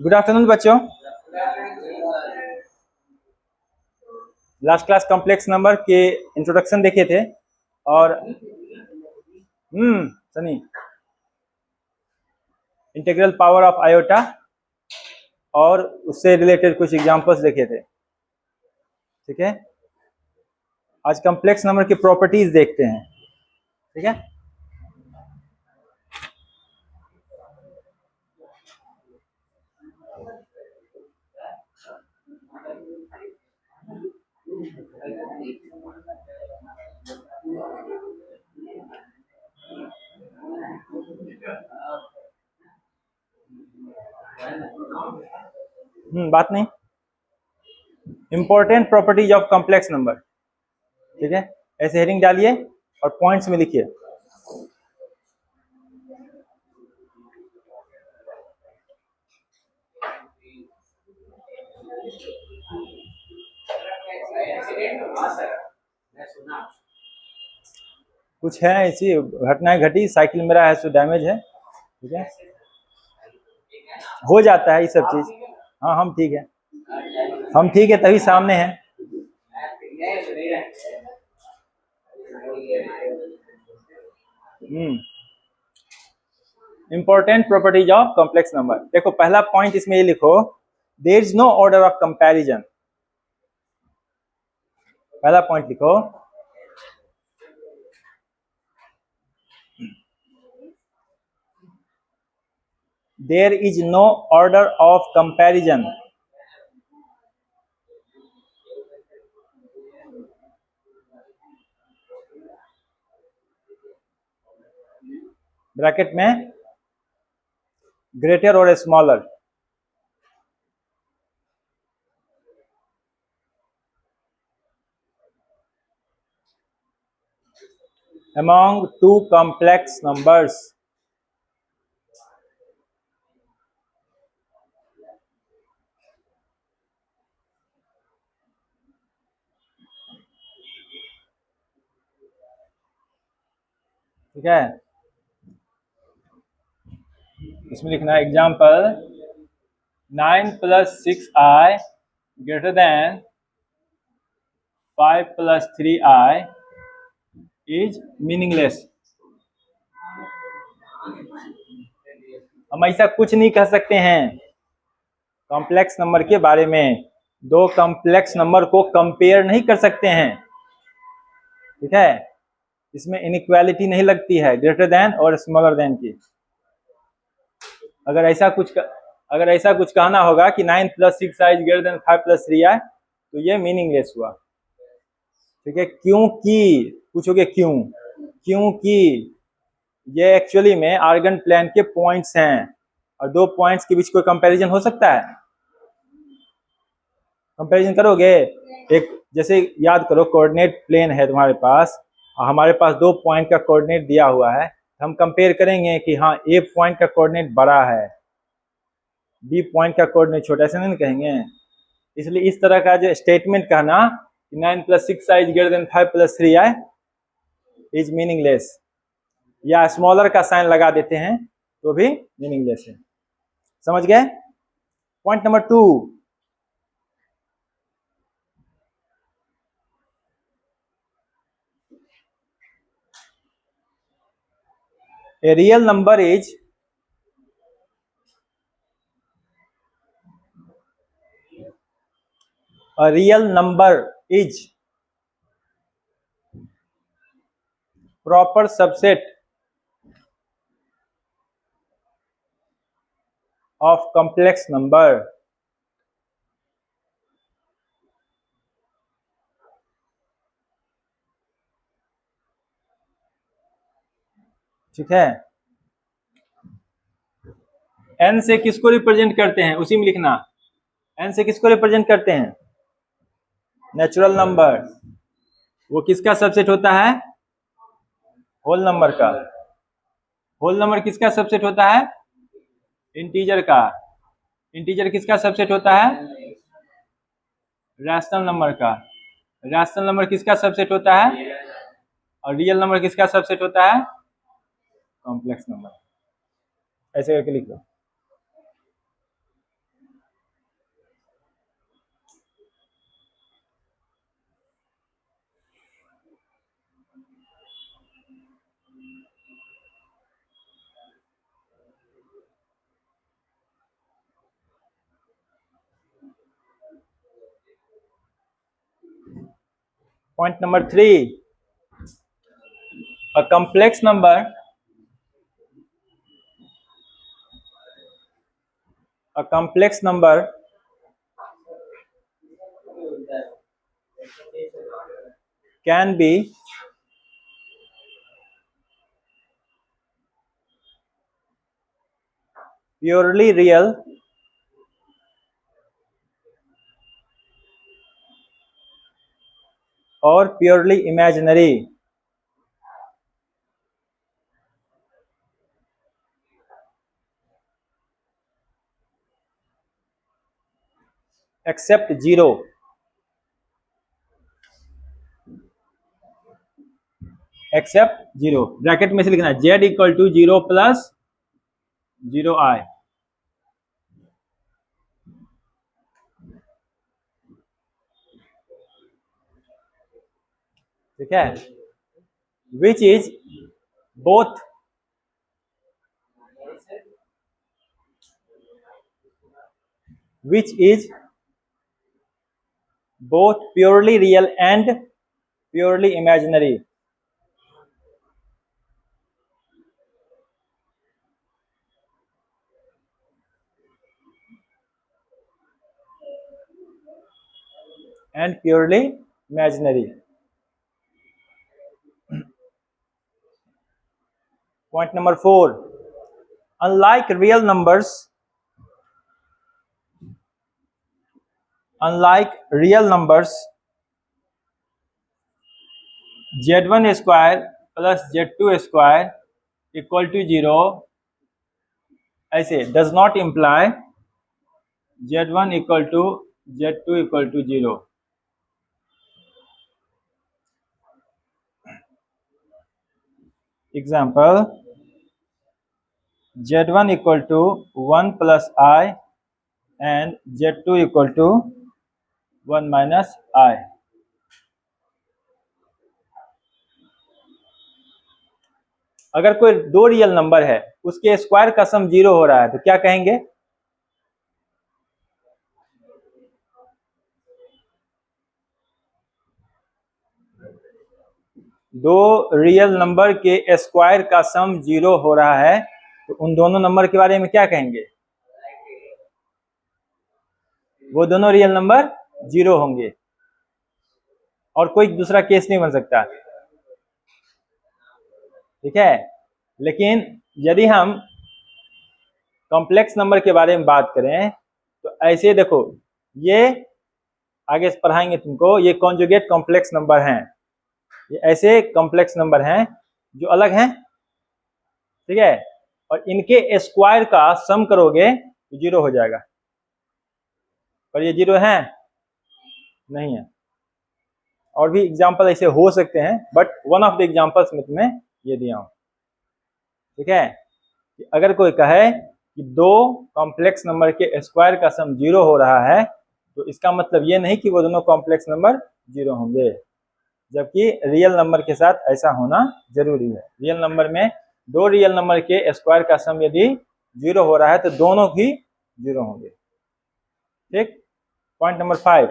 Good afternoon बच्चों। Last class complex number के introduction देखे थे और Sunny integral power of iota और उससे रिलेटेड कुछ एग्जांपल्स देखे थे। ठीक है, आज कॉम्प्लेक्स नंबर की प्रॉपर्टीज देखते हैं। ठीक है, बात नहीं, important properties of complex number. ठीक है, ऐसे हेडिंग डालिए और पॉइंट्स में लिखिए। कुछ है ऐसी घटनाएं घटी, साइकिल मेरा है सो डैमेज है। ठीक है, हो जाता है ये सब चीज। हाँ हम ठीक है, हम ठीक है तभी सामने हैं। Important properties of complex number. देखो पहला पॉइंट इसमें ये लिखो, there is no order of comparison. पहला पॉइंट लिखो, there is no order of comparison. Bracket में ग्रेटर और smaller. among two complex numbers। ठीक है, इसमें लिखना है example 9 + 6i greater than 5 + 3i is meaningless। हम ऐसा कुछ नहीं कह सकते हैं कॉम्प्लेक्स नंबर के बारे में। दो कॉम्प्लेक्स नंबर को कंपेयर नहीं कर सकते हैं। ठीक है, इसमें इनइक्वालिटी नहीं लगती है ग्रेटर देन और स्मॉलर देन की। अगर ऐसा कुछ कहना होगा कि 9 + 6i > 5 + 3i तो ये मीनिंगलेस हुआ। ठीक है, क्योंकि पूछोगे क्योंकि ये एक्चुअली में आर्गन प्लेन के पॉइंट्स हैं और दो पॉइंट्स के बीच कोई कंपैरिजन हो सकता है? कंपैरिजन करोगे? एक जैसे याद करो, कोऑर्डिनेट प्लेन है तुम्हारे पास और हमारे पास दो पॉइंट का कोऑर्डिनेट दिया हुआ है। हम कंपेयर करेंगे कि हाँ ए पॉइंट का कोऑर्डिनेट बड़ा है, बी पॉइंट का कोऑर्डिनेट छोटा, ऐसे नहीं कहेंगे। इसलिए इस तरह का जो स्टेटमेंट कहना 9 + 6i > 5 + 3i इज मीनिंगलेस, या स्मॉलर का साइन लगा देते हैं तो भी मीनिंगलेस है। समझ गए? Point number 2, a real number is proper subset of complex number। ठीक है, n से किसको रिप्रेजेंट करते हैं उसी में लिखना। n से किसको रिप्रेजेंट करते हैं? Natural number. वो किसका सबसेट होता है? होल नंबर का। होल नंबर किसका सबसेट होता है? इंटीजर का। इंटीजर किसका सबसेट होता है? रैशनल नंबर का। रैशनल नंबर किसका सबसेट होता है? और रियल नंबर किसका सबसेट होता है? Complex number. ऐसे करके लिख लो। Point number 3, a complex number can be purely real or purely imaginary, except zero. Except zero, bracket में से लिखना z equal to 0 plus 0i। ठीक है, which is both purely real and purely imaginary. and purely imaginary. Point number 4, unlike real numbers, z1 square plus z2 square equal to 0 ऐसे does not imply z1 equal to z2 equal to 0। Example, z1 equal to 1 plus I and z2 equal to 1 minus I। अगर कोई दो real number है उसके square का सम 0 हो रहा है तो क्या कहेंगे? दो रियल नंबर के स्क्वायर का सम 0 हो रहा है तो उन दोनों नंबर के बारे में क्या कहेंगे? वो दोनों रियल नंबर 0 होंगे और कोई दूसरा केस नहीं बन सकता। ठीक है, लेकिन यदि हम कॉम्प्लेक्स नंबर के बारे में बात करें तो ऐसे देखो, ये आगे पढ़ाएंगे तुमको, ये कॉन्जुगेट कॉम्प्लेक्स नंबर हैं, ये ऐसे कॉम्प्लेक्स नंबर हैं जो अलग हैं। ठीक है, और इनके स्क्वायर का सम करोगे तो 0 हो जाएगा, पर ये 0 है नहीं है। और भी एग्जांपल ऐसे हो सकते हैं but one of the examples में तुम्हें ये दिया हूं। ठीक है, अगर कोई कहे कि दो कॉम्प्लेक्स नंबर के स्क्वायर का सम 0 हो रहा है तो इसका मतलब ये नहीं कि वो दोनों कॉम्प्लेक्स नंबर 0 होंगे, जबकि रियल नंबर के साथ ऐसा होना जरूरी है। रियल नंबर में दो रियल नंबर के स्क्वायर का सम यदि 0 हो रहा है तो दोनों ही 0 होंगे। ठीक, point number 5,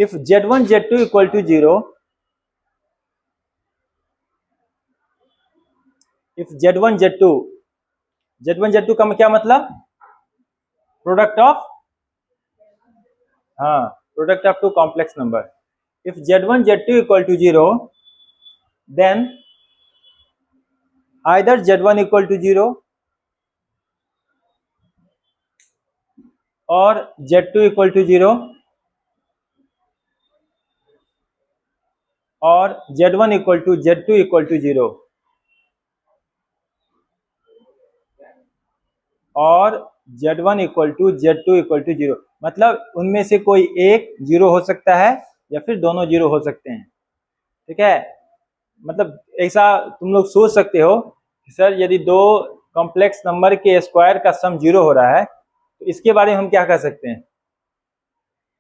if z1 z2 equal to 0, if z1 z2 का क्या मतलब? प्रोडक्ट ऑफ, हाँ, product of two complex number. if z1 z2 equal to 0 then either z1 equal to 0 or z2 equal to 0 और z1 equal to z2 equal to 0 और z1 equal to z2 equal to 0, मतलब उनमें से कोई एक 0 हो सकता है या फिर दोनों 0 हो सकते हैं। ठीक है, मतलब ऐसा तुम लोग सोच सकते हो कि सर यदि दो कॉम्प्लेक्स नंबर के स्क्वायर का सम 0 हो रहा है तो इसके बारे में हम क्या कह सकते हैं?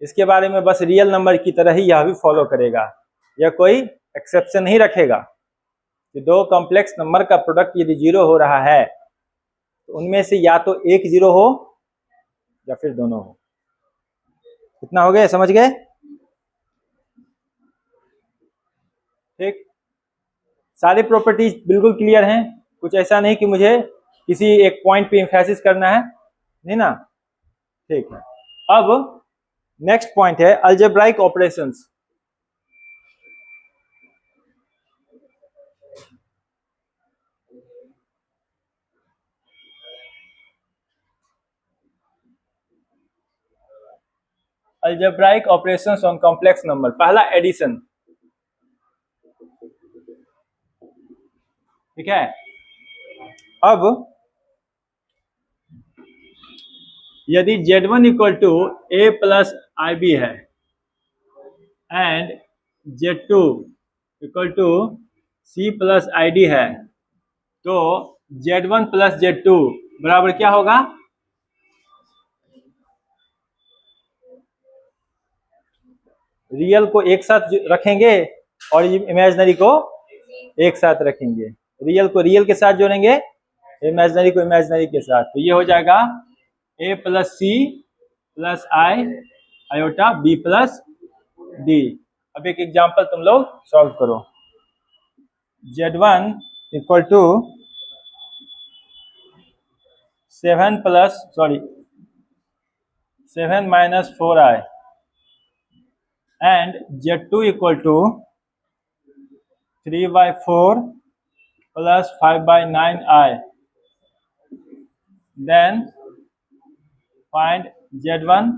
इसके बारे में बस रियल नंबर की तरह ही यह भी फॉलो करेगा, यह कोई एक्सेप्शन नहीं रखेगा कि दो कॉम्प्लेक्स नंबर का प्रोडक्ट यदि 0 हो रहा है तो उनमें से या तो एक जीरो हो या फिर दोनों हो। कितना हो गया, समझ गए? ठीक, सारे प्रॉपर्टीज बिल्कुल क्लियर हैं, कुछ ऐसा नहीं कि मुझे किसी एक पॉइंट पे एम्फेसिस करना है, नहीं ना? ठीक है, अब नेक्स्ट पॉइंट है algebraic operations. Algebraic operations on complex number. पहला एडिशन, ठीक है। अब यदि Z1 equal to a plus I b है and Z2 equal to c plus I d है, तो Z1 प्लस Z2 बराबर क्या होगा? रियल को एक साथ रखेंगे और इमेजिनरी को एक साथ रखेंगे। रियल को रियल के साथ जोड़ेंगे, इमेजिनरी को इमेजिनरी के साथ, तो ये हो जाएगा A plus C plus I iota B plus D. अब एक एग्जांपल तुम लोग सॉल्व करो। Z1 equal to 7 minus 4i and Z2 equal to 3/4 plus 5/9i, then find Z1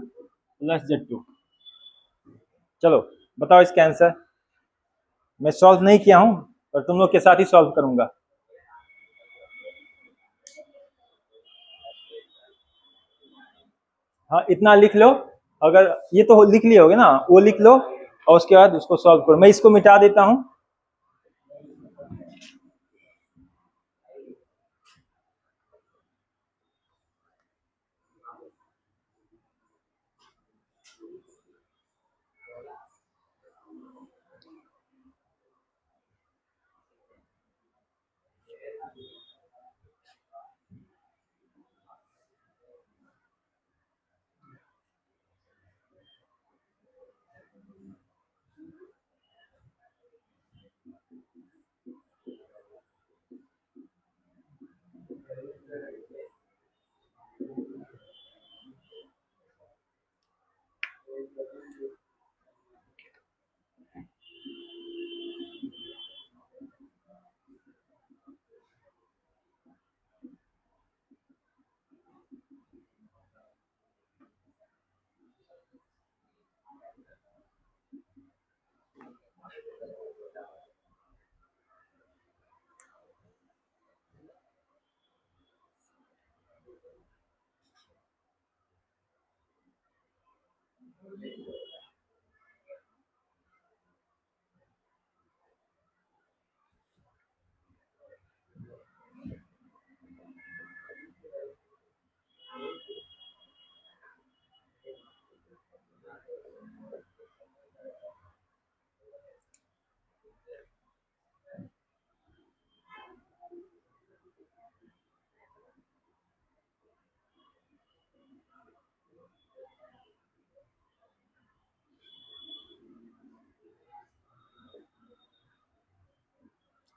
plus Z2। चलो बताओ इसका आंसर। मैं सॉल्व नहीं किया हूं पर तुम लोग के साथ ही सॉल्व करूंगा। हाँ इतना लिख लो, अगर ये तो लिख लिए होगे ना, वो लिख लो और उसके बाद उसको सॉल्व करो। मैं इसको मिटा देता हूं।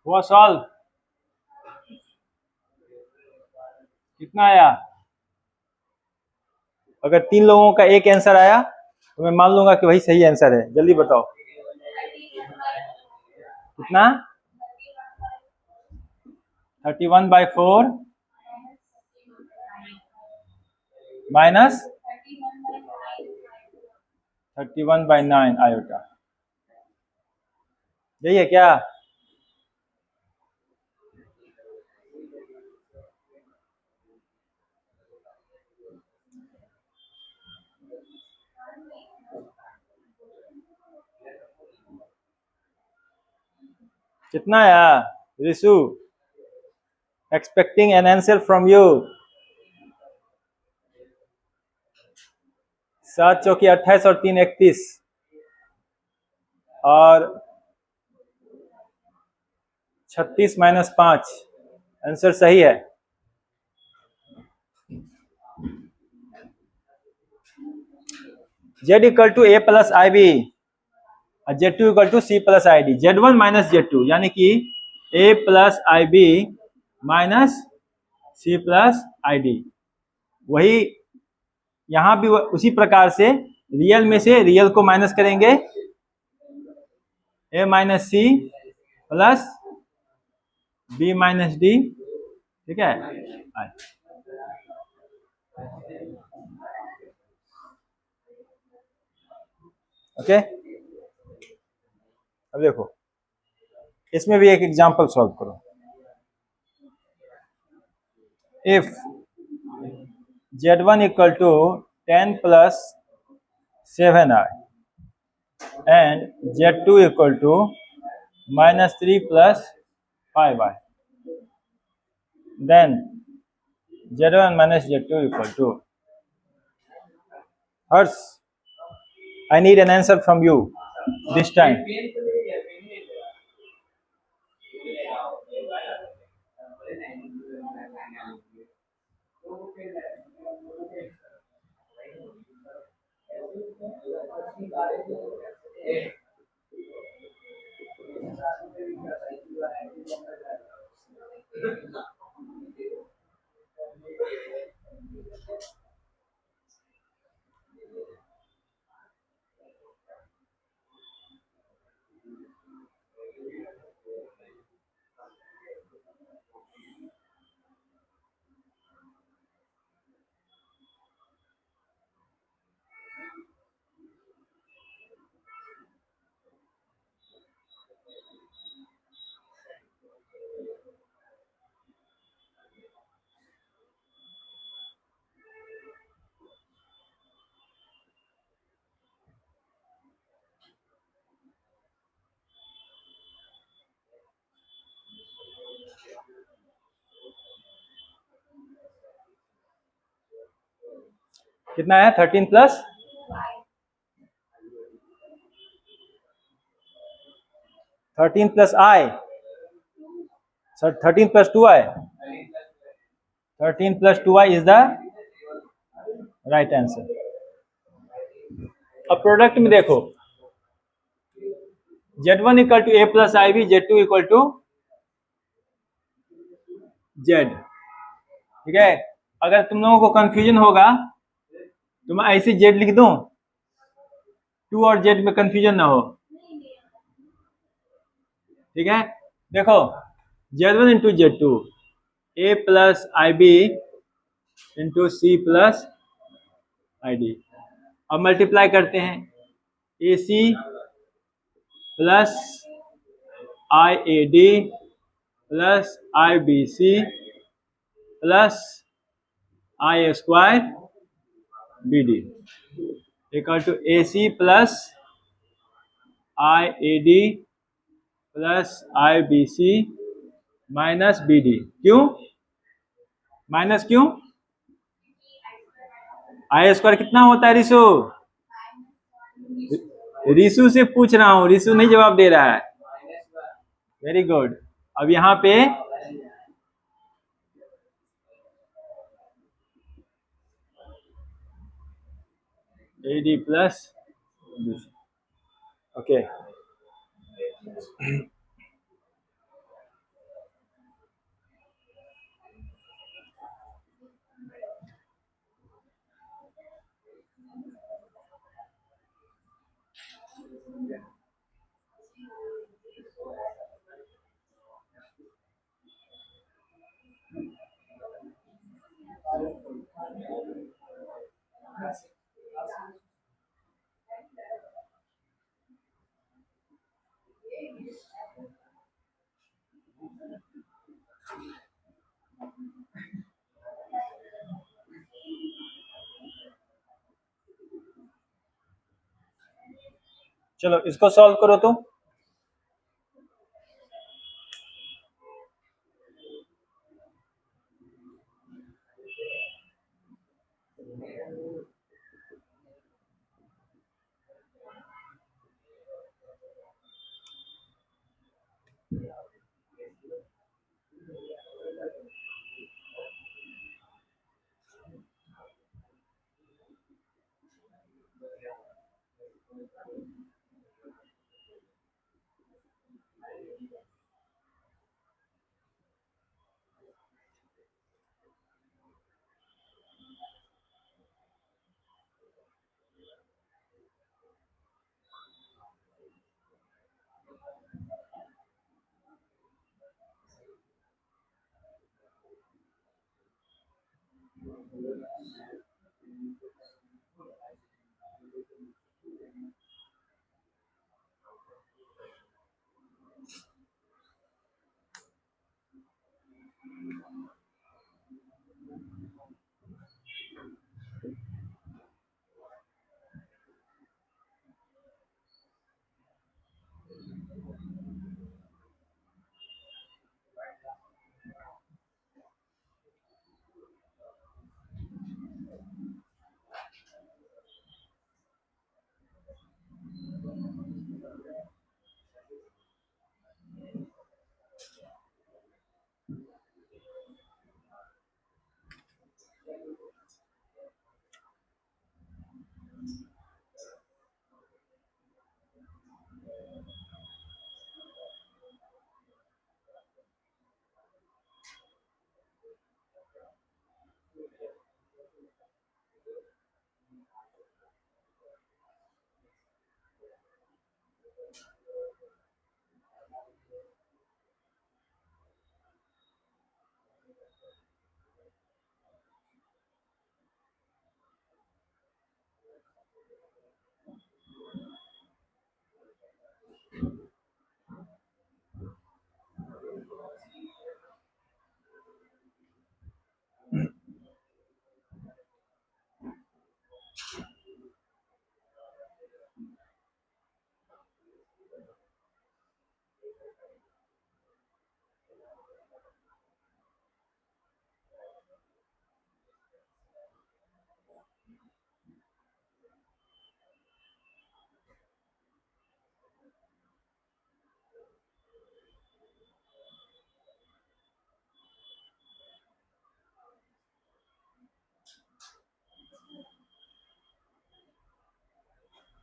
हुआ सॉल्व? कितना आया? अगर तीन लोगों का एक आंसर आया तो मैं मान लूंगा कि वही सही आंसर है। जल्दी बताओ कितना? 31/4 माइनस 31/9 आयोटा, यही है क्या? कितना आया Rishu? Expecting an answer from you. 7 चौकी 28 और 3 31 और 36 - 5 आंसर सही है। Z equal to A plus I B, Z2 equal to C plus I D, Z1 minus Z2, यानी कि A plus I B minus C plus I D. वही यहां भी उसी प्रकार से रियल में से रियल को माइनस करेंगे, A minus C plus B minus D, ठीक है। ओके, अब देखो इसमें भी एक एग्जांपल सॉल्व करो। If Z1 equal to 10 plus 7i and Z2 equal to minus 3 plus 5i, then Z1 minus Z2 equal to, Hers, I need an answer from you this time. कितना है? 13 plus 13 plus I, sir 13 plus 2i, 13 plus 2i is the right answer. अब product में देखो, Z1 equal to A plus I B, Z2 equal to Z, ठीक है। अगर तुम लोगों को कंफ्यूजन होगा तो मैं ऐसे Z लिख दूं, 2 और Z में कंफ्यूजन ना हो, ठीक है। देखो Z1 into Z2, A plus I B into C plus I D. अब मल्टीप्लाई करते हैं, AC plus IAD plus IBC plus I square BD equal to AC plus IAD plus IBC minus BD। क्यों minus? क्यों? I square कितना होता है रिशु? रिशु से पूछ रहा हूं, रिशु नहीं जवाब दे रहा है। Very good. अब यहां पे AD प्लस ओके, चलो इसको सॉल्व करो तो।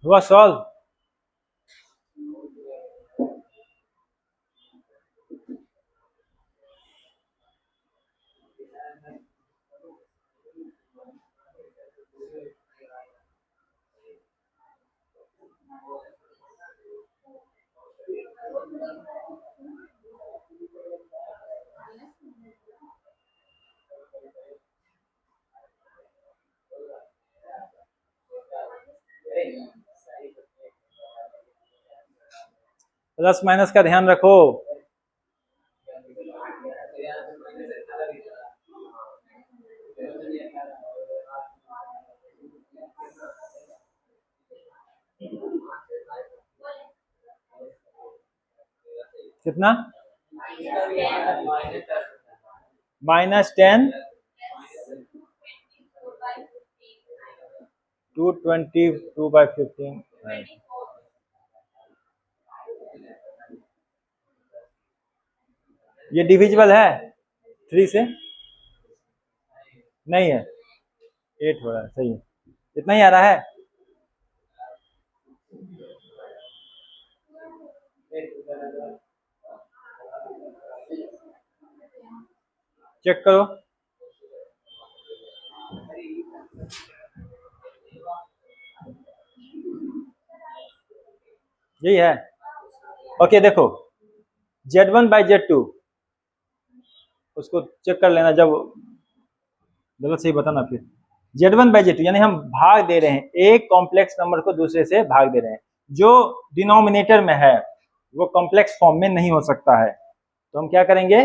हुआ सॉल्व? प्लस माइनस का ध्यान रखो। कितना? -10 222/15। ये डिविजिबल है 3 से? नहीं है, 8 हो रहा है, सही है, इतना ही आ रहा है। चेक करो। यही है। ओके देखो, Z1/Z2 उसको चेक कर लेना, जब गलत सही बताना फिर। Z1/Z2 यानी हम भाग दे रहे हैं, एक कॉम्प्लेक्स नंबर को दूसरे से भाग दे रहे हैं। जो डिनोमिनेटर में है वो कॉम्प्लेक्स फॉर्म में नहीं हो सकता है, तो हम क्या करेंगे?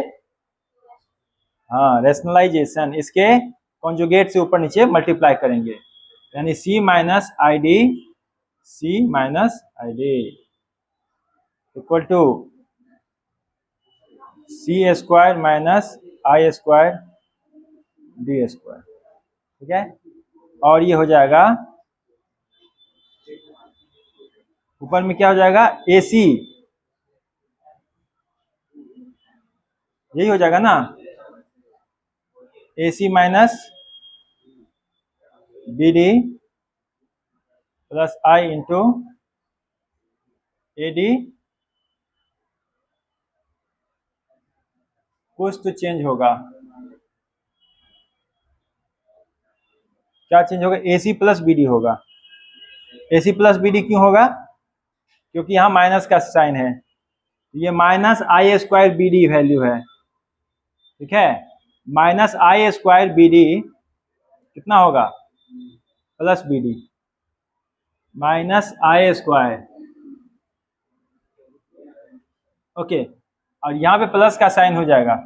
हाँ, रेशनलाइजेशन, इसके कॉन्जुगेट से ऊपर नीचे मल्टीप्लाई करेंगे, यानी C minus I D equal to C² minus I² D²। ठीक है, और ये हो जाएगा ऊपर में क्या हो जाएगा? AC, यही हो जाएगा ना, AC minus BD plus I into AD। कुछ तो चेंज होगा, क्या चेंज होगा? AC प्लस BD होगा। AC प्लस BD क्यों होगा? क्योंकि यहाँ माइनस का साइन है, ये -I² BD वैल्यू है। ठीक है, -I² BD कितना होगा plus b D minus i square. Okay, और यहाँ पे प्लस का साइन हो जाएगा।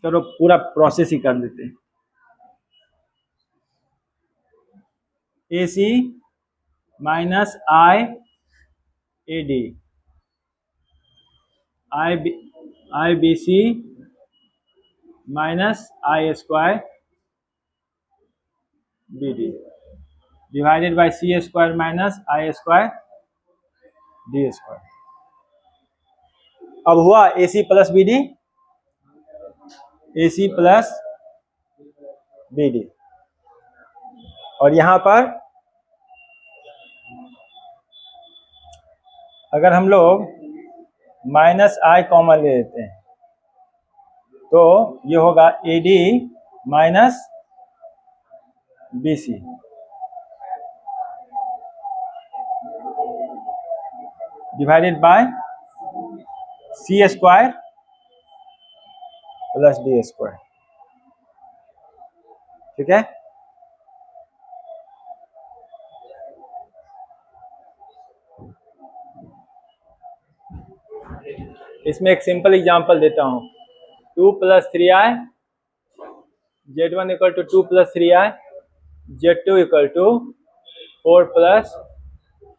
चलो पूरा प्रोसेस ही कर देते हैं। A c minus i a d i b c minus i square b d divided by c square minus i square d square. अब हुआ a c plus b d, a c plus b d, और यहां पर अगर हम लोग minus आई common ले लेते हैं तो ये होगा A D minus B C divided by C square plus D square. ठीक है, इसमें एक सिंपल एग्जांपल देता हूं। 2 plus 3i z1 equal to 2 plus 3i z2 equal to 4 plus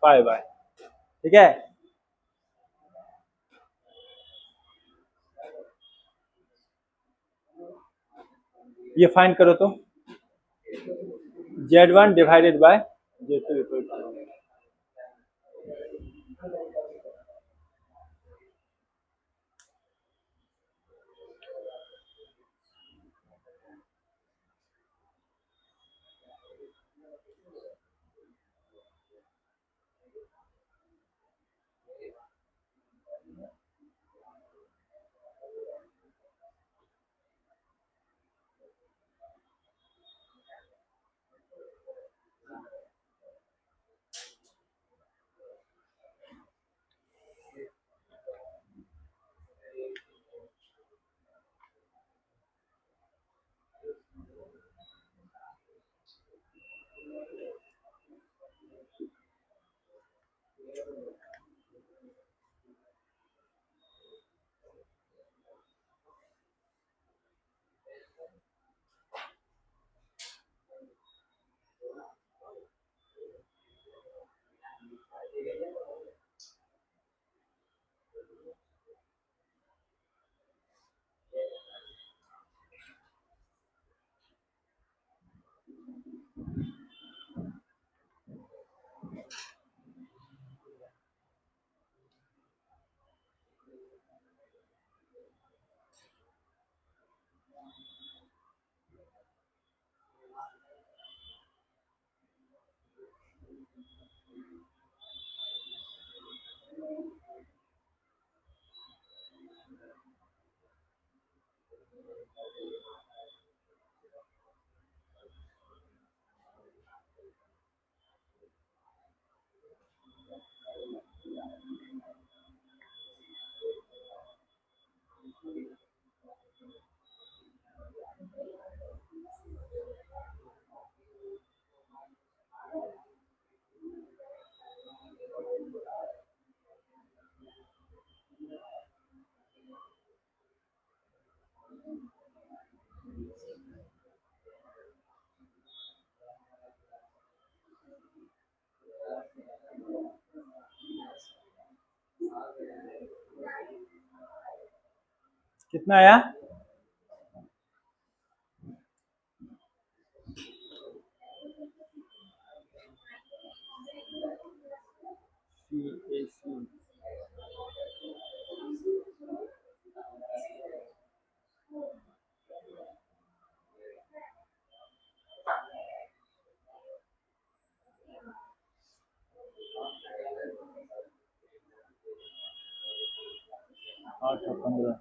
5i। ठीक है, ये फाइंड करो तो z1 divided by z2 equal to. कितना आया? आठ और 15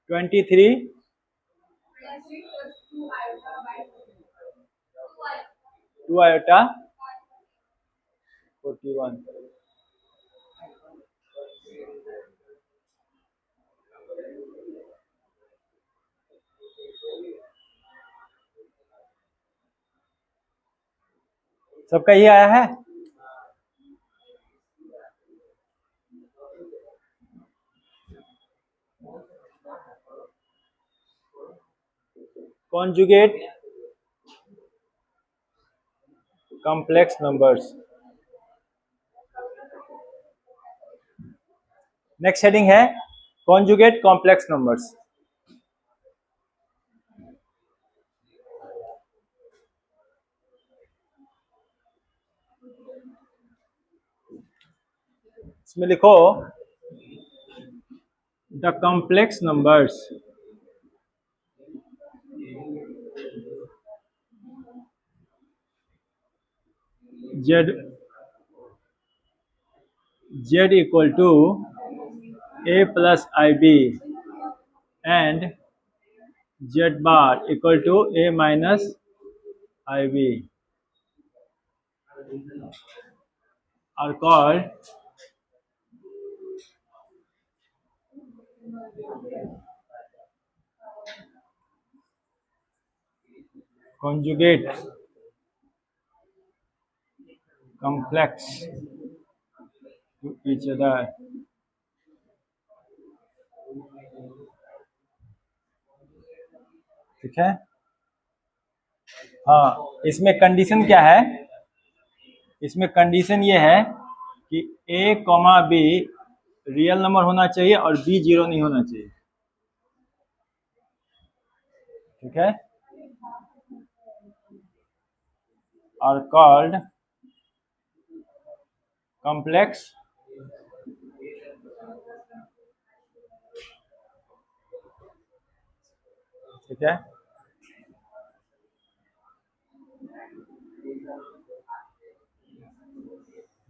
23 2 2 आयोटा 41। सबका ये आया है? Conjugate complex numbers. Next heading है कॉन्जुगेट कॉम्प्लेक्स नंबर्स। इसमें लिखो the complex numbers z equal to a plus ib and z bar equal to a minus ib are called conjugate complex to each other। ठीक है। हाँ, इसमें condition क्या है? इसमें कंडीशन ये है कि a comma be real number होना चाहिए और b 0 नहीं होना चाहिए। ठीक है। आर कॉल्ड कॉम्प्लेक्स ठीक है।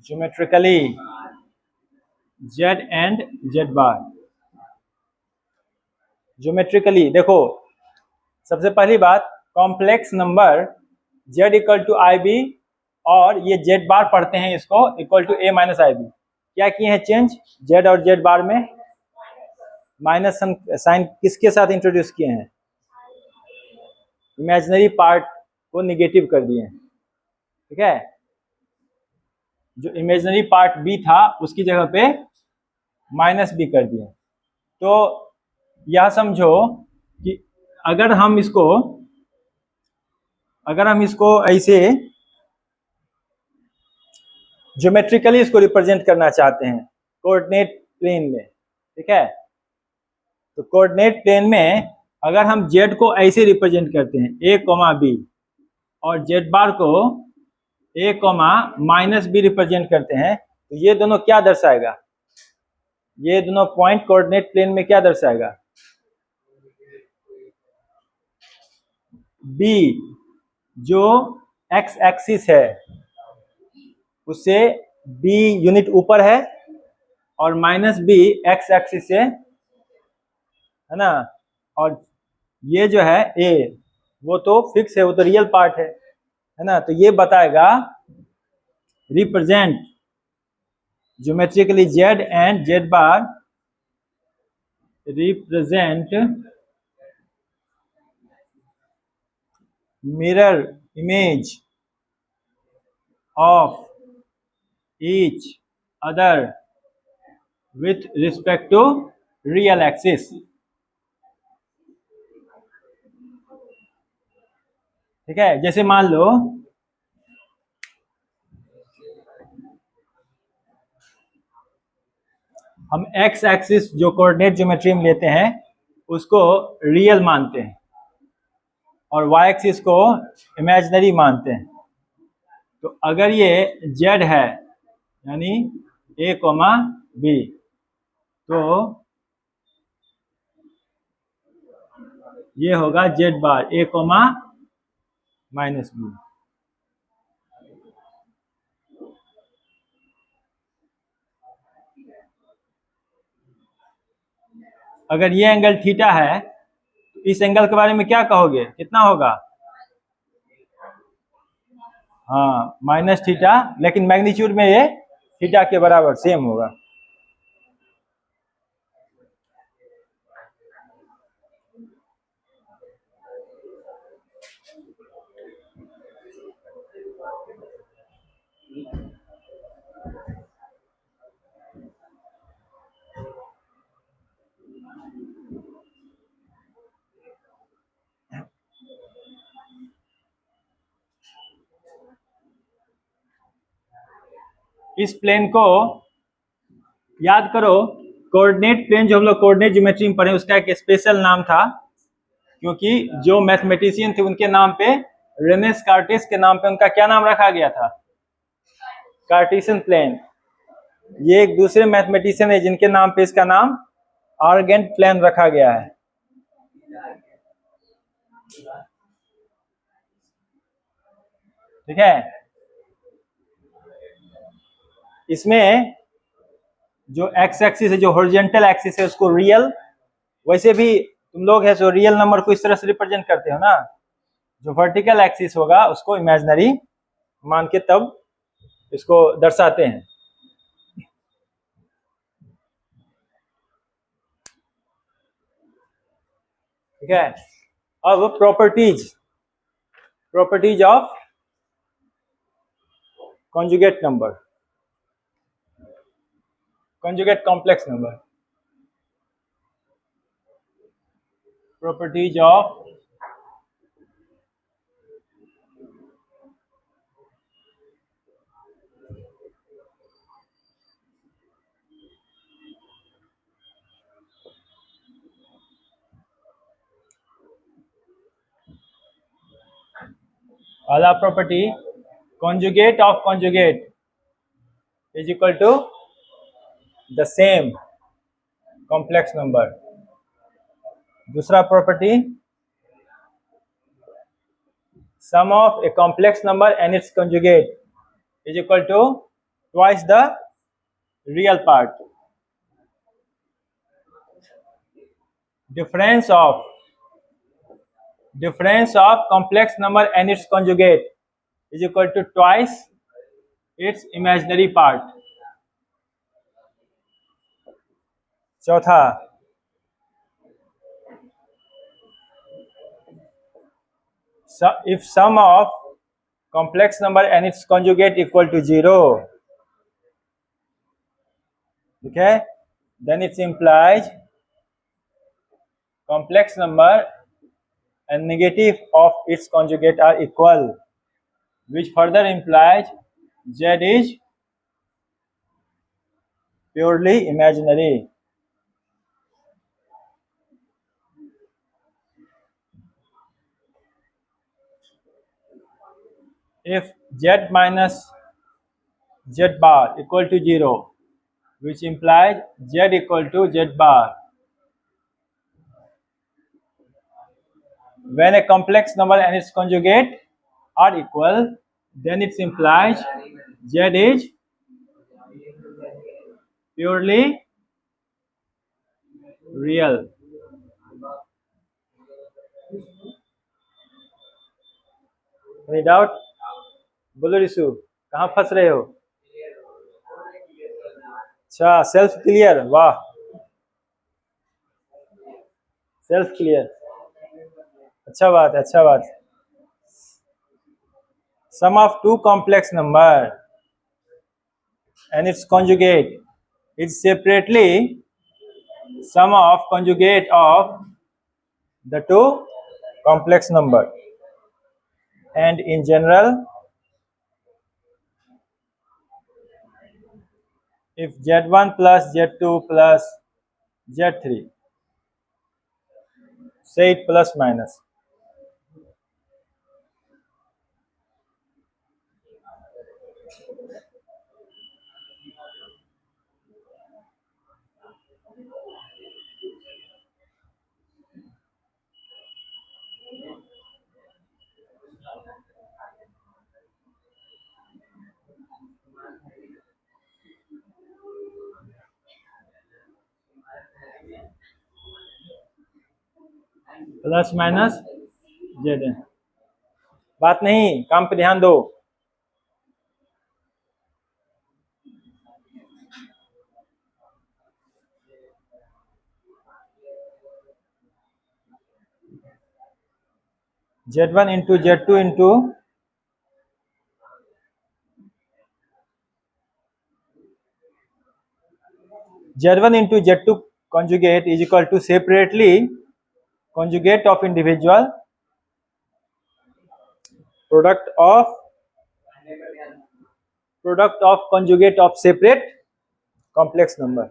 Geometrically z and z bar. Geometrically देखो, सबसे पहली बात complex number z equal to I B और ये z बार पढ़ते हैं इसको equal to a minus I B. क्या किए हैं चेंज? z और z बार में माइनस साइन किसके साथ इंट्रोड्यूस किए हैं? इमेजिनरी पार्ट को निगेटिव कर दिए हैं। ठीक है। जो इमेजिनरी पार्ट b था उसकी जगह पे माइनस b कर दिए। तो यह समझो कि अगर हम इसको ऐसे ज्योमेट्रिकली इसको रिप्रेजेंट करना चाहते हैं कोऑर्डिनेट प्लेन में। ठीक है। तो कोऑर्डिनेट प्लेन में अगर हम z को ऐसे रिप्रेजेंट करते हैं a कॉमा बी और z बार को a comma minus B represent करते हैं, तो ये दोनों क्या दर्शाएगा? ये दोनों पॉइंट कोऑर्डिनेट प्लेन में क्या दर्शाएगा? b जो x एक्सिस है उससे b यूनिट ऊपर है और माइनस b x एक्सिस से, है ना। और ये जो है a वो तो फिक्स है, वो तो रियल पार्ट है ना। तो ये बताएगा represent geometrically z and z bar represent mirror image of each other with respect to real axis. ठीक है। जैसे मान लो हम x एक्सिस जो कोऑर्डिनेट ज्योमेट्री में लेते हैं उसको रियल मानते हैं और y एक्सिस को इमेजिनरी मानते हैं। तो अगर ये z है यानी a कॉमा बी, तो ये होगा z bar a comma minus B. अगर ये एंगल थीटा है तो इस एंगल के बारे में क्या कहोगे? कितना होगा? हाँ माइनस थीटा, लेकिन मैग्नीट्यूड में ये थीटा के बराबर सेम होगा। इस प्लेन को याद करो, कोऑर्डिनेट प्लेन जो हम लोग कोऑर्डिनेट ज्योमेट्री में पढ़े उसका एक स्पेशल नाम था, क्योंकि जो मैथमेटिशियन थे उनके नाम पे, रेनेस कार्टेस के नाम पे उनका क्या नाम रखा गया था? Cartesian plane. ये एक दूसरे मैथमेटिशियन है जिनके नाम पे इसका नाम आर्गेंट प्लेन रखा गया है। ठीक है, इसमें जो एक्स एक्सिस है, जो हॉरिजॉन्टल एक्सिस है उसको रियल, वैसे भी तुम लोग है सो रियल नंबर को इस तरह से रिप्रेजेंट करते हो ना, जो वर्टिकल एक्सिस होगा उसको इमेजिनरी मान के तब इसको दर्शाते हैं। ठीक है, अब properties of conjugate number, conjugate complex number, properties of पहला property, conjugate of conjugate is equal to the same complex number। दूसरा property, sum of a complex number and its conjugate is equal to twice the real part। difference of complex number and its conjugate is equal to twice its imaginary part। चौथा, if sum of complex number and its conjugate equal to 0, okay, then it implies complex number and negative of its conjugate are equal, which further implies Z is purely imaginary। If Z minus Z bar equal to 0, which implies Z equal to Z bar, when a complex number and its conjugate are equal, then it implies Z is purely real। Any doubt? बोलो रिशु, कहाँ फंस रहे हो? अच्छा, self clear, वाह, self clear, अच्छा बात है, अच्छा बात। Sum of two complex number and its conjugate is separately sum of conjugate of the two complex number, and in general if Z1 plus Z2 plus Z3, say it plus minus, plus minus Z, बात नहीं, काम पे ध्यान दो। Z1 into Z2 into Z1 into Z2 conjugate is equal to separately conjugate of individual product of conjugate of separate complex number.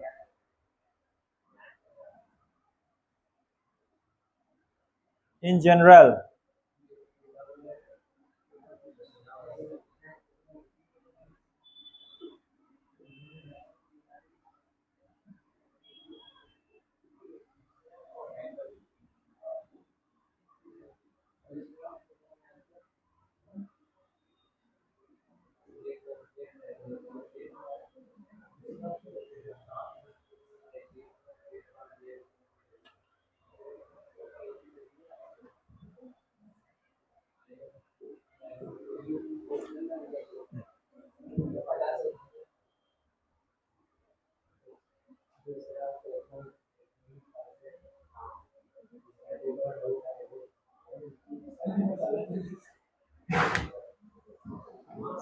In general,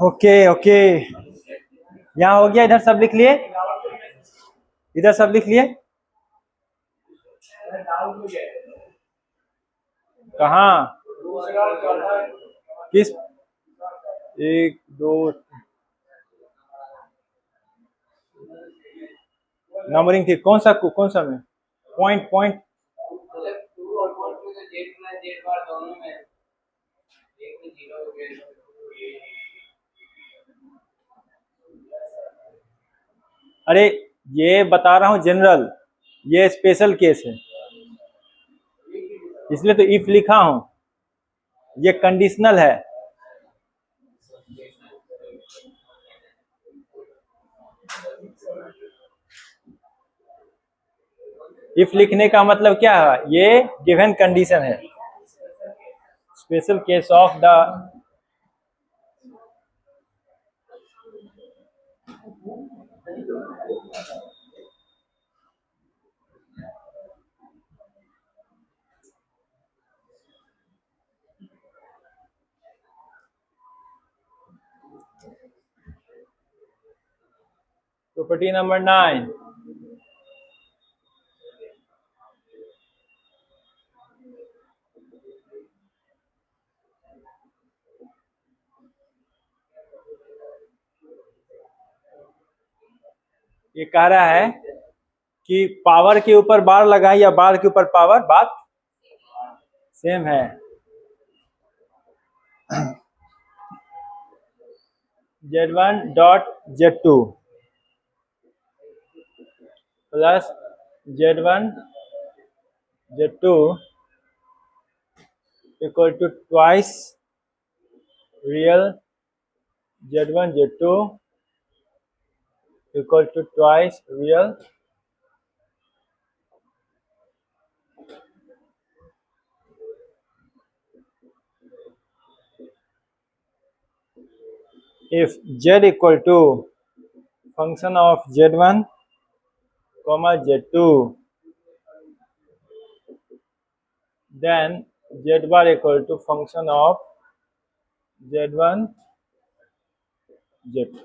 okay, यहाँ हो गया। इधर सब लिख लिए, इधर सब लिख लिए। कहाँ, किस, एक दो नंबरिंग थी, कौन सा में पॉइंट अरे ये बता रहा हूँ जनरल, ये स्पेशल केस है, इसलिए तो इफ लिखा हूं। ये कंडीशनल है। इफ लिखने का मतलब क्या है, ये गिवन कंडीशन है। Special case of the property number 9। ये कह रहा है कि पावर के ऊपर बार लगाए या बार के ऊपर पावर, बात सेम है। Z1 dot Z2 plus Z1 Z2 equal to twice real Z1 Z2 equal to twice real if Z equal to function of Z1 comma Z2, then Z bar equal to function of Z1 Z2।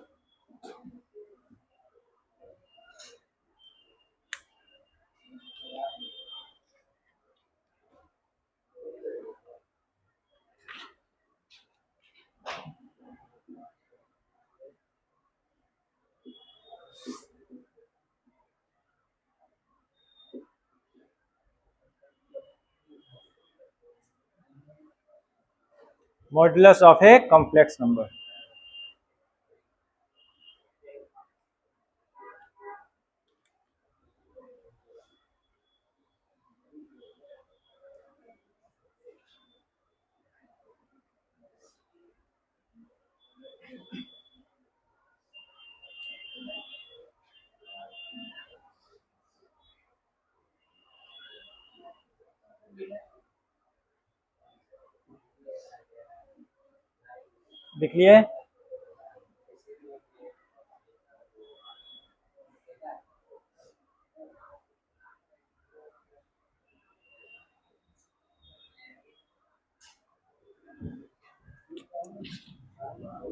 Modulus of a complex number। लिख लिए।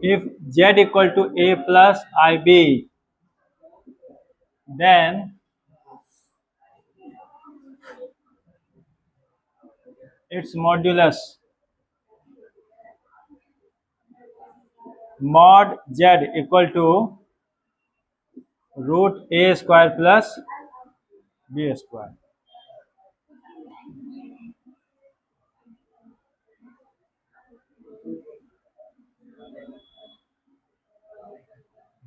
if Z equal to A plus IB, then its modulus mod Z equal to root A square plus B square.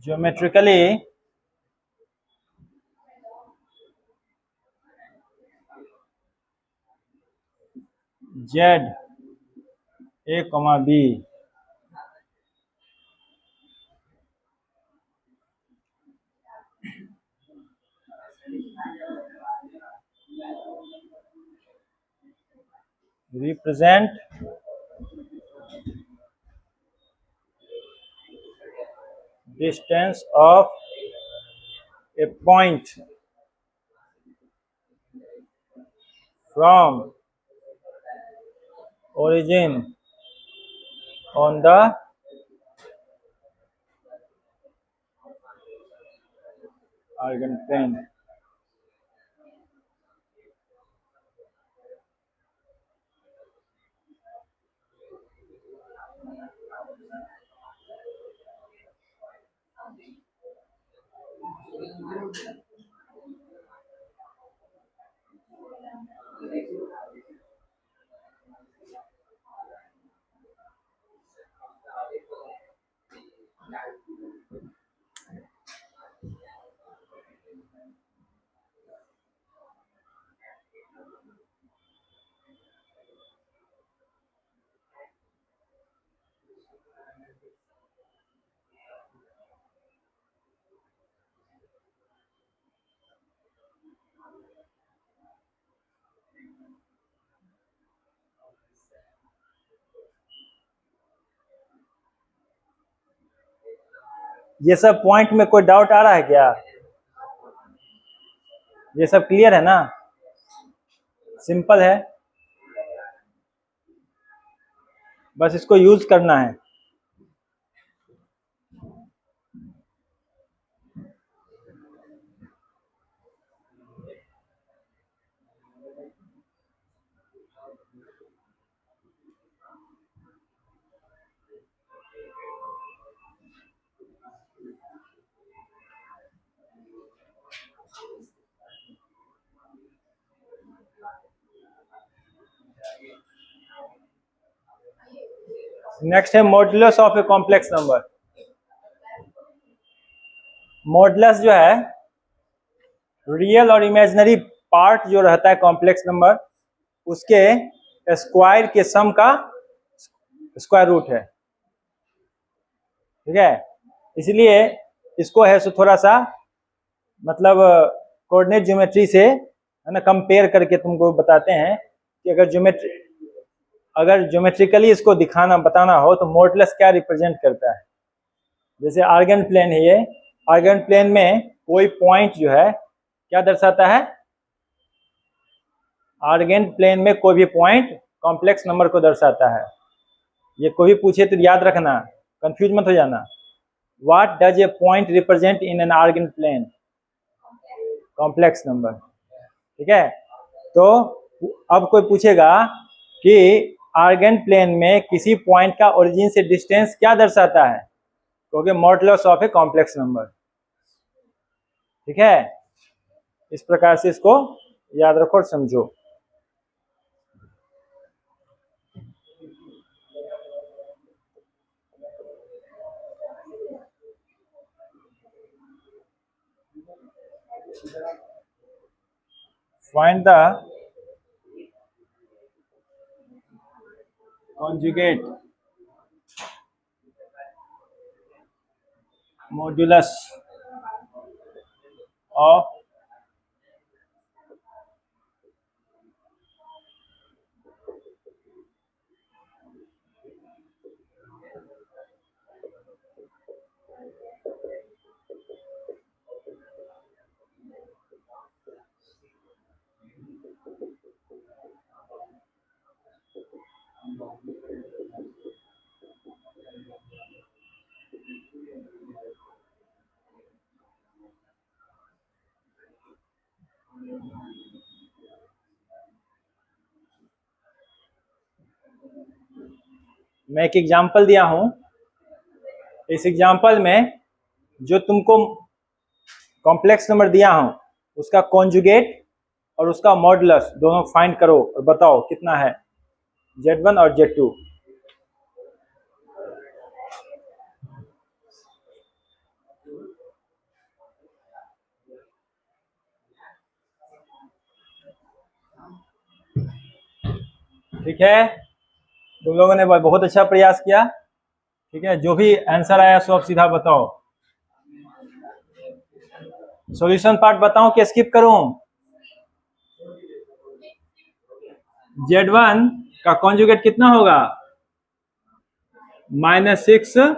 Geometrically, Z A comma B represent distance of a point from origin on the eigenplane. ये सब point में कोई doubt आ रहा है क्या? ये सब clear है ना? सिंपल है, बस इसको यूज करना है. नेक्स्ट है modulus of a complex number. Modulus जो है रियल और इमेजिनरी पार्ट जो रहता है कॉम्प्लेक्स नंबर, उसके स्क्वायर के सम का स्क्वायर रूट है. ठीक है, इसलिए इसको है सो थोड़ा सा मतलब कोऑर्डिनेट ज्योमेट्री से है ना कंपेयर करके तुमको बताते हैं कि अगर ज्योमेट्रिकली इसको दिखाना बताना हो तो मॉडुलस क्या रिप्रेजेंट करता है. जैसे आर्गन प्लेन है, ये आर्गन प्लेन में कोई पॉइंट जो है क्या दर्शाता है? आर्गन प्लेन में कोई भी पॉइंट कॉम्प्लेक्स नंबर को दर्शाता है. ये कोई भी पूछे तो याद रखना, कंफ्यूज मत हो जाना. What does a point represent in an Argand plane? Complex number. ठीक है, तो अब कोई पूछेगा कि आर्गन प्लेन में किसी पॉइंट का ओरिजिन से डिस्टेंस क्या दर्शाता है, क्योंकि modulus of a complex number. ठीक है, इस प्रकार से इसको याद रखो और समझो. Find the conjugate modulus of मैं एक एग्जांपल दिया हूं, इस एग्जांपल में जो तुमको कॉम्प्लेक्स नंबर दिया हूं उसका कॉन्जुगेट और उसका मॉडुलस दोनों फाइंड करो और बताओ कितना है, Z1 और Z2। ठीक है, तुम लोगों ने बहुत अच्छा प्रयास किया। ठीक है, जो भी आंसर आया सो आप सीधा बताओ। सॉल्यूशन पार्ट बताऊं कि स्किप करूं? Z1 का कॉन्जुगेट कितना होगा? -6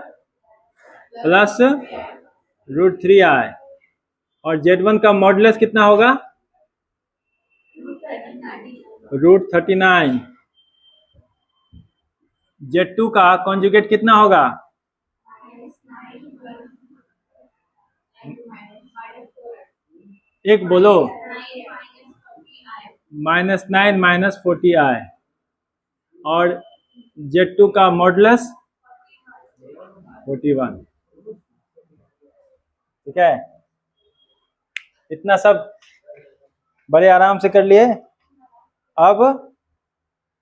प्लस √3i। और Z1 का मॉडुलस कितना होगा? √39। Z2 का कॉन्जुगेट कितना होगा? एक बोलो। -9 -40i। और Z2 का मॉडुलस 41। ठीक है, इतना सब बड़े आराम से कर लिए। अब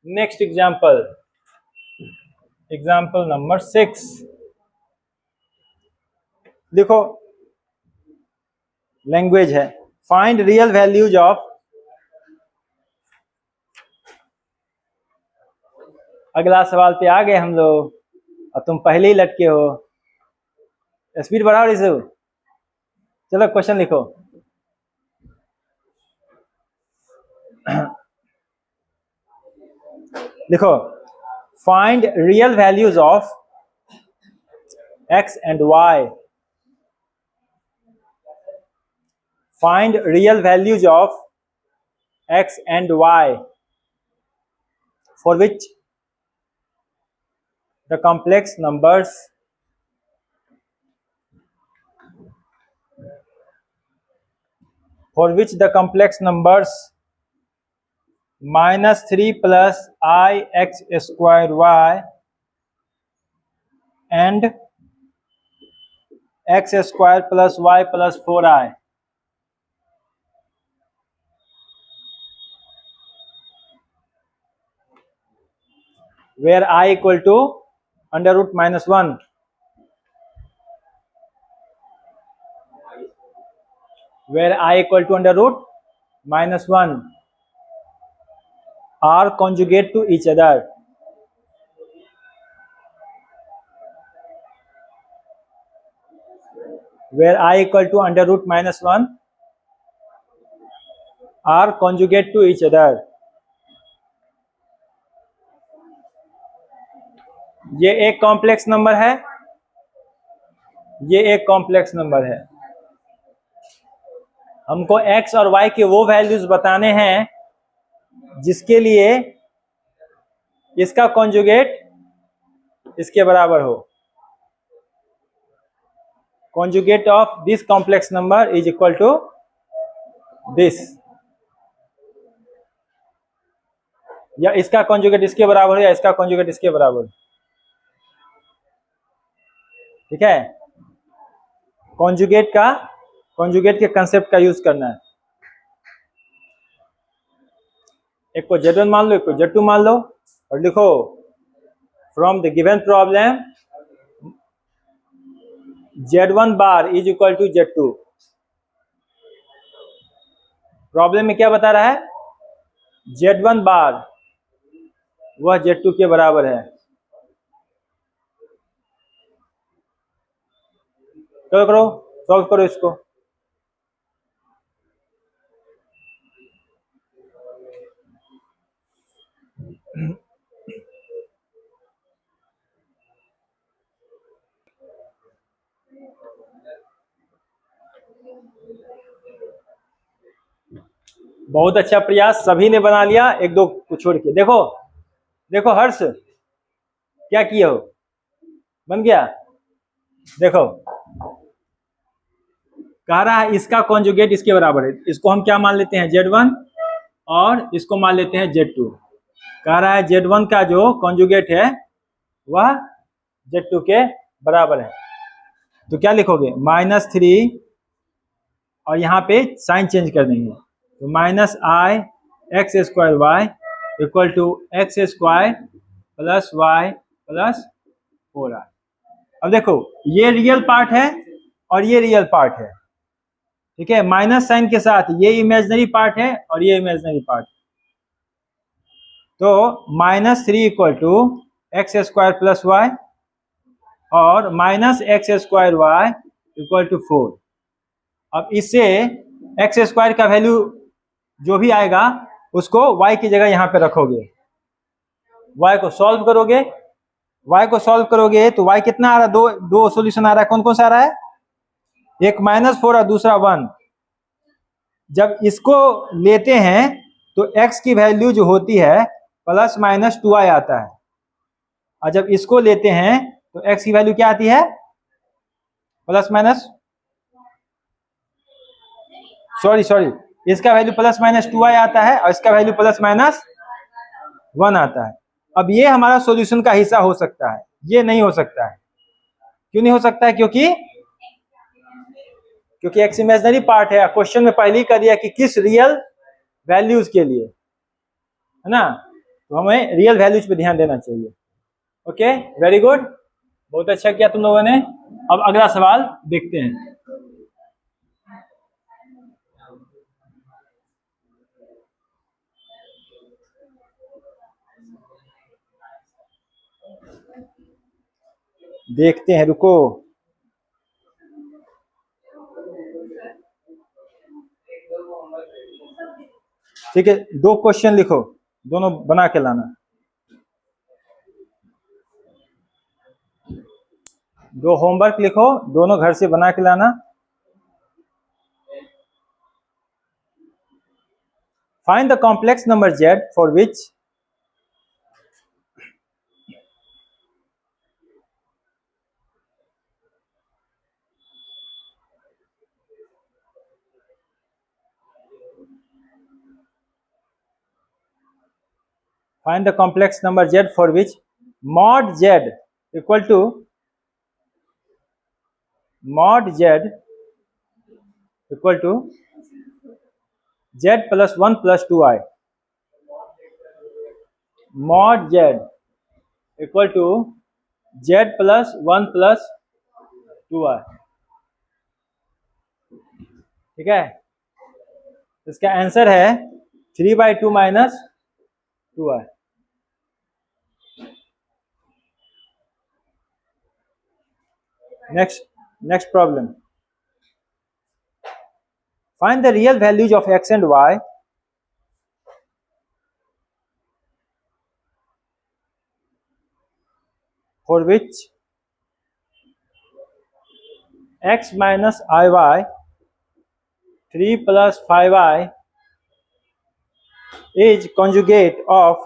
नेक्स्ट एग्जाम्पल, एग्जाम्पल नंबर 6 देखो, लैंग्वेज है फाइंड रियल वैल्यूज ऑफ। अगला सवाल पे आ गए हम लोग और तुम पहले ही लटके हो। स्पीड बढ़ाओ रिजु। चलो क्वेश्चन लिखो। लिखो, find real values of x and y। Find real values of x and y for which the complex numbers -3 plus ix square y and x square plus y plus 4i। where I equal to √-1। where I equal to √-1 are conjugate to each other। where I equal to √-1 are conjugate to each other। ये एक complex number है, ये एक complex number है। हमको x और y के वो वैल्यूज बताने हैं जिसके लिए इसका कॉन्जुगेट इसके बराबर हो। Conjugate of this complex number is equal to this, या इसका कॉन्जुगेट इसके बराबर हो या इसका कॉन्जुगेट इसके बराबर। ठीक है, कॉन्जुगेट के कंसेप्ट का यूज करना है। एक को Z1 मान लो, एक को Z2 मान लो और लिखो from the given problem Z1 bar is equal to Z2। Problem में क्या बता रहा है? Z1 बार वह Z2 के बराबर है। चलो करो, सॉल्व करो इसको। बहुत अच्छा प्रयास, सभी ने बना लिया, एक दो को छोड़ के। देखो देखो हर्ष, क्या किए हो? बन गया? देखो कह रहा है इसका कॉन्जुगेट इसके बराबर है, इसको हम क्या मान लेते हैं? Z1 और इसको मान लेते हैं Z2। कह रहा है Z1 का जो कॉन्जुगेट है वह Z2 के बराबर है। तो क्या लिखोगे, -3 और यहाँ पे साइन चेंज कर देंगे, तो -I(x²y) equal to x² + y + 4i। अब देखो ये रियल पार्ट है और ये रियल पार्ट है, ठीक है, माइनस साइन के साथ ये इमेजिनरी पार्ट है और ये इमेजिनरी पार्ट। तो -3 इक्वल टू x² + y और -x² इक्वल टू 4। अब इससे x² का वैल्यू जो भी आएगा उसको y की जगह यहाँ पे रखोगे, y को सॉल्व करोगे, तो y कितना आ रहा है, दो सॉल्यूशन आ रहा है। कौन कौन सा आ रहा है, एक -4 और दूसरा 1। जब इसको लेते हैं तो x की वैल्यू जो होती है ±2i आता है, और जब इसको लेते हैं तो x की वैल्यू क्या आती है, सॉरी इसका वैल्यू ±2i आता है और इसका वैल्यू ±1 आता है। अब ये हमारा सॉल्यूशन का हिस्सा हो सकता है, ये नहीं हो सकता है। क्यों नहीं हो सकता है, क्योंकि x इमेजिनरी पार्ट है। क्वेश्चन में पहले ही कर दिया कि किस रियल वैल्यूज के लिए, है ना, तो हमें रियल वैल्यूज पे ध्यान देना चाहिए। ओके, वेरी गुड, बहुत अच्छा किया तुम लोगों ने। अब अगला सवाल देखते हैं। देखते हैं, रुको। ठीक है, 2 क्वेश्चन लिखो, दोनों बना के लाना। 2 होमवर्क लिखो, दोनों घर से बना के लाना। Find the complex number z for which find the complex number z for which mod z equal to z plus 1 plus 2i, mod z equal to z plus 1 plus 2i। ठीक है, इसका आंसर है 3/2 minus 2i। next problem, find the real values of x and y for which x minus iy 3 plus 5i is conjugate of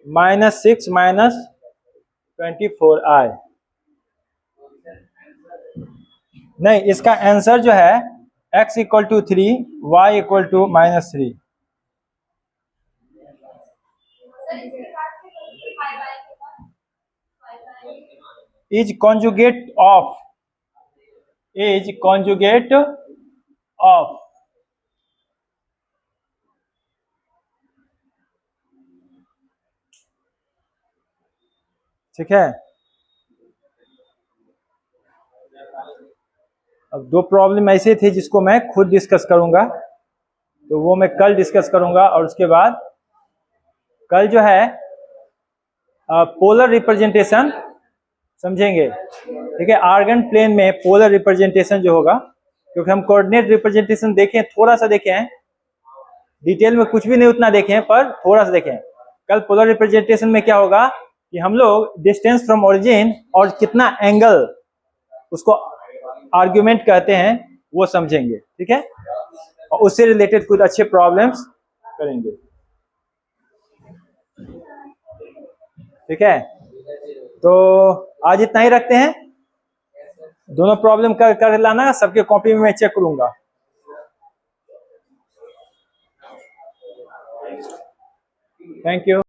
-6 minus 24i। नहीं, इसका answer जो है x equal to 3, y equal to -3। Is conjugate of ठीक है। अब 2 problem ऐसे थे जिसको मैं खुद डिस्कस करूंगा, तो वो मैं कल डिस्कस करूंगा। और उसके बाद कल जो है पोलर रिप्रेजेंटेशन समझेंगे, ठीक है। आर्गन प्लेन में पोलर रिप्रेजेंटेशन जो होगा, क्योंकि हम कोऑर्डिनेट रिप्रेजेंटेशन देखें, थोड़ा सा देखे हैं, डिटेल में कुछ भी नहीं उतना देखे हैं, पर थोड़ा सा देखें। कल पोलर रिप्रेजेंटेशन में क्या होगा कि हम लोग डिस्टेंस फ्रॉम ओरिजिन और कितना एंगल उसको आर्ग्यूमेंट कहते हैं वो समझेंगे, ठीक है, और उससे रिलेटेड कुछ अच्छे प्रॉब्लम्स करेंगे, ठीक है। तो आज इतना ही रखते हैं, दोनों प्रॉब्लम कर लाना, सबके कॉपी में मैं चेक करूंगा। Thank you.